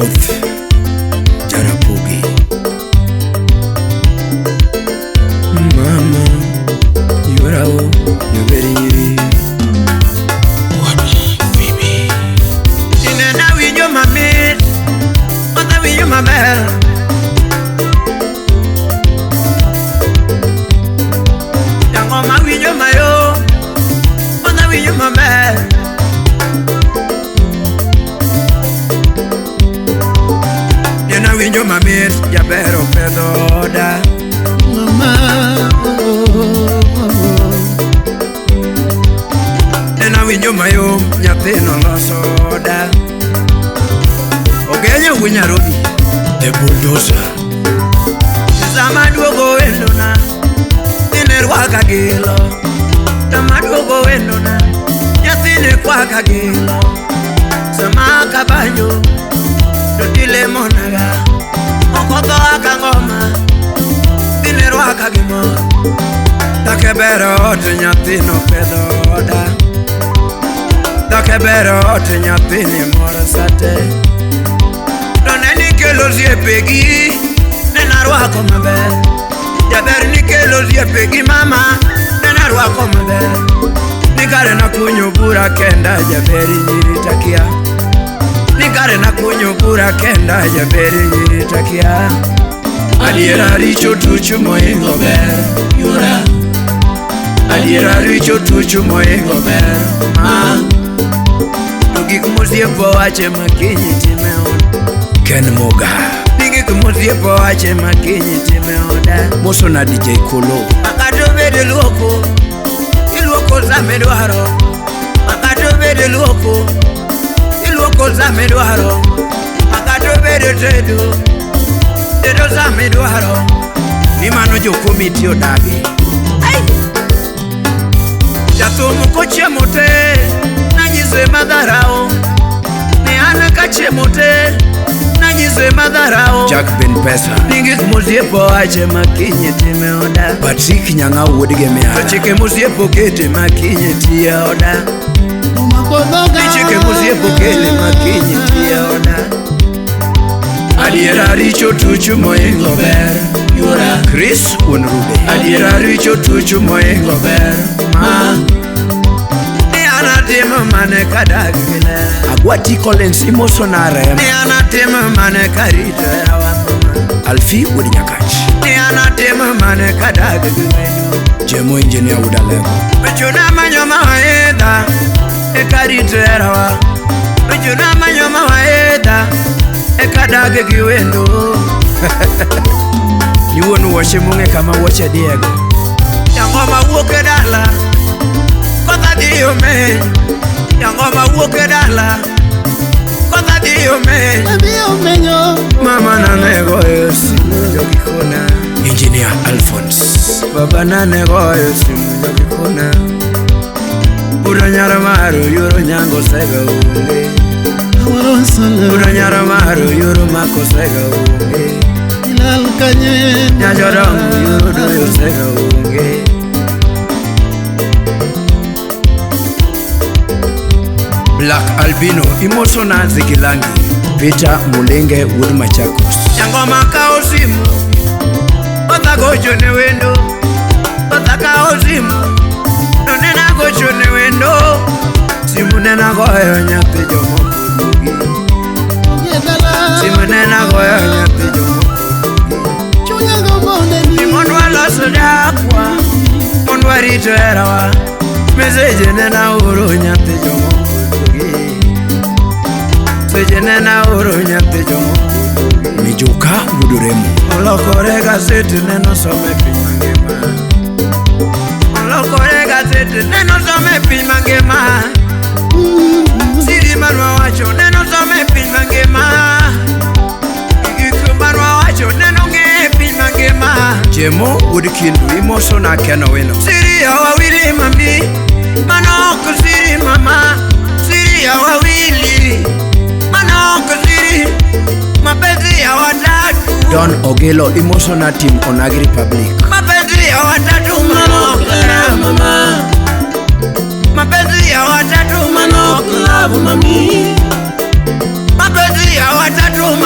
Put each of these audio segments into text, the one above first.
Okoth Jarapugi Mama Yorao Yoberi Wadi Bibi Inena winyo mami Mata winyo mamel Yangoma winyo mayo Mata winyo mamel Yena winyo mamir Jabero pedoda Mama Yena winyo mayo Nyathino losoda Ogenya winya robi The bulldozer Sama duogo endona Nine rwaka gilo Sama duogo endona Nyathine kwaka gilo Sama kabanyo Dile monaga Okoto aka ngoma Nine rwaka gimo Takebero ote nyathino pedoda Takebero ote nyathini mora sate Doneni kelo ziepegi Nena rwako mabe Jaber ni kelo ziepegi mama Nena rwako mabe Nikare na kunyo bura kenda Jaberi nyiritakia Nikare na kunyo bura kenda Jaberi nyiritakia Adiera richo tuchu moingo ber Yura Adiera richo tuchu moingo ber Nugik musiepo wache makinyi timeona Ken Moga Nugik musiepo wache makinyi timeona Moso na DJ Kolo Makato bede luoko Iluoko zame duaro Makato bede luoko Iluoko zame duaro Makato bede tedo Tedo zame duaro Nimano joko mitio dagi Jatumu koche mote Nanyize madharao Ni ana kache mote Nanyize madharao Jack Ben Pesa Ningik musiepo ache makinye timeoda Patrick Nyanga uwodige mea Pachike musiepo kete makinye tia oda Nichike musiepo kele makinye tia oda Adiera richo tuchu moingo ber Yura Chris Unrube Adiera richo tuchu moingo ber Ni anatimo mane kadagile Agwati Collins imoso na rem Ni anatimo mane karito ya wamama Alfi Udinyakach Ni anatimo mane kadagile Jemo engineer Udalego Mechuna manyoma waeda Ekarito ya rawa Mechuna manyoma waeda Ekadage kiwendo Yuonu washe munge kama washe Diego Yangoma woke dala Kota diyo men Yangoma woke dala Kota diyo men Mama na nego simu yokikona Engineer Alphonse Baba na nego simu yokikona Uro nyaramaru yuro nyango sega unge Uro nyaramaru yuro mako sega unge Ilal kanye Nyajorongu yuro doyo sega unge Black Albino imoso na zikilangi Peter Mulenge Wood Machakos Yangoma kao simu Ota gojo ne wendo Ota kao simu Nonena gojo ne wendo Simu nena goyo nyapi jomo kudugi Simu nena goyo nyapi jomo kudugi Simondwa loso dakwa Mondwa rito erawa Meseje nena uro nyapi jomo kudugi Seje nena uro nyapi jomo kudugi Mijuka Muduremu Olokore gazeti neno some pimangema Olokore gazeti neno some pimangema Siri manwa wacho neno some pimangema Igiku manwa wacho neno nge pimangema Jemo udikindu imoso na keno wino Siri ya wawili mami Manoko siri mama Siri ya wawili Manoko siri Mapenzi ya watatu Don Ogelo Emotional Team Onagiri Public Mapenzi ya watatu manokla mama Mapenzi ya watatu manokla mami Mapenzi ya watatu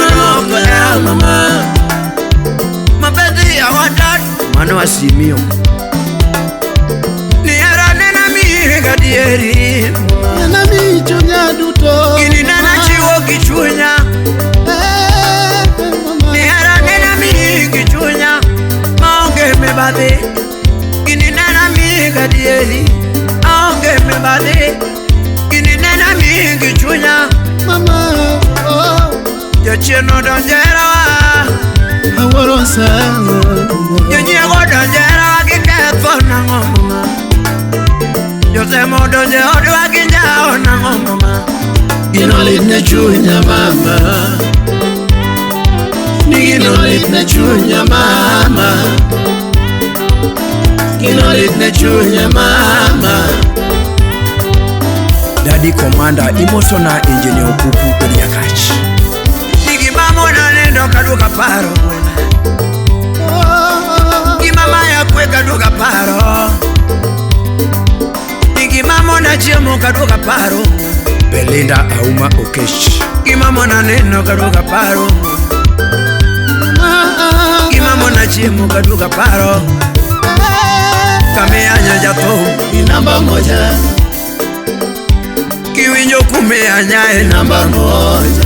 mama. Mapenzi ya watatu mano asimio. Ni era nena mi gadieri. Nena mi chunya duto. Gini nena chiwo kichunya. Ni era nena mi kichunya. Maonge me bade. Gini nena mi gadieri. Maonge me bade. Gini nena mi kichunya. Mama, oh. Yo cheno donjera wa. Aworo sana. Yo nyego donjera wa kiketho nango mama. Yo semo donjera wa kinjao nango mama. Gino litne chunya mama. Gino litne chunya mama. Gino litne chunya mama. Daddy Commander Emotional Engineer Pupu Odiakachi. Nigi mama na nendo kaduka paro. Nigi mama ya kwe kaduka paro. Nigi mama na chiemo kaduka paro. Belinda Auma Okesh. Nigi mama na nendo kaduka paro. Nigi mama na chiemo kaduka paro. Kame anya jato Namba moja. Kiwinyo kume anyae Namba moja.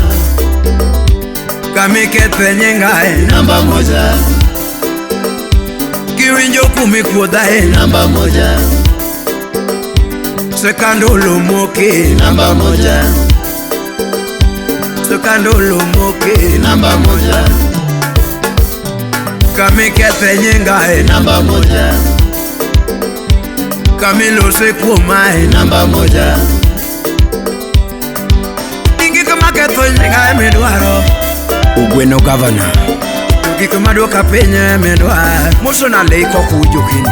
Kame kethe nyengae Namba moja. Kiwinyo kume kuodae Namba moja. Sekandolo moke Namba moja. Sekandolo moke Namba moja. Kame kethe nyengae Namba moja. Kame lo se kuomae Namba moja. Ningi kama kethe nyengae medwaro Ugweno governor Ningi kama doka penye medwaro Muso na leiko kujo kindu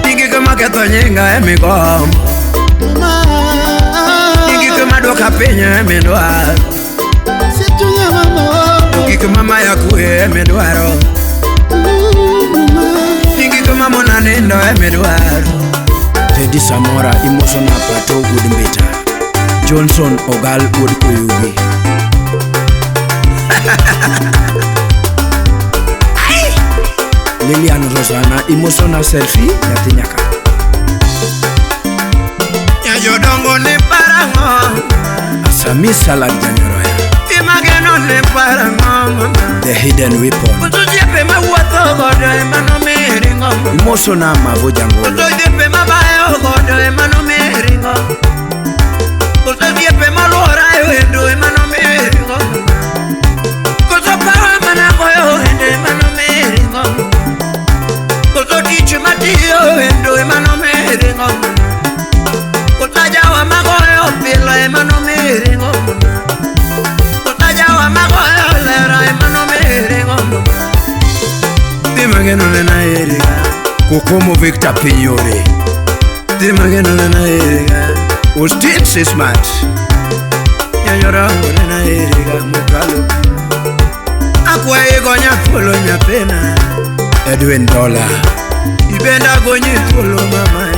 Ningi kama kethe nyengae megombo Ningi kama doka penye medwaro Situnya mama. Ningi kama maya kuwe medwaro Ningi kama mona nendo medwaro Teddy Samora Emotional Plateau Good Mbeta Johnson Ogal Wood Kuyugi Lilian Rosana Emotional Selfie Yatinyaka Nyajodongo ne parango Asami Salad Janyoroya Imageno ne parango The Hidden Weapon Kutujepe mawato godo emano meringo Emotional Mavo Jangolo Kutujepe mabayo godo emano meringo Kutujepe malora ewendo emano meringo Kutupawa managoyo endo emano meringo Kututichu matiyo endo emano meringo Kutajawa magoyo pila emano meringo Kutajawa magoyo lera emano meringo Dimageno nena eriga Kukumu Victor Pinyori Dimageno nena eriga Ustin Sismat Nyanyorango nena eriga Mukalo Akwa ego nyakolo nyapena Edwin Dollar Ibenda gonyi tulo mama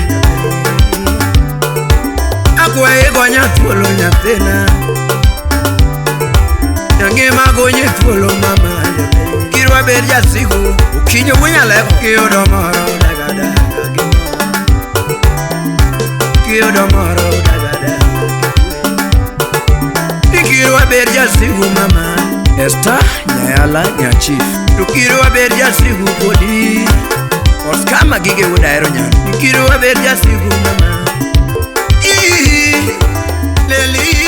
Akwa ego nyakolo nyapena Nyangema gonyi tulo mama Kirwa berja siku Ukinyo mwenye leko Kiyodo moro dagada Kiyodo moro dagada Kirwa berja siku mama Esther Nyayala Nyachief Tukirwa berja siku kodi Oskama gige udaero nyano Kirwa berja siku mama Leli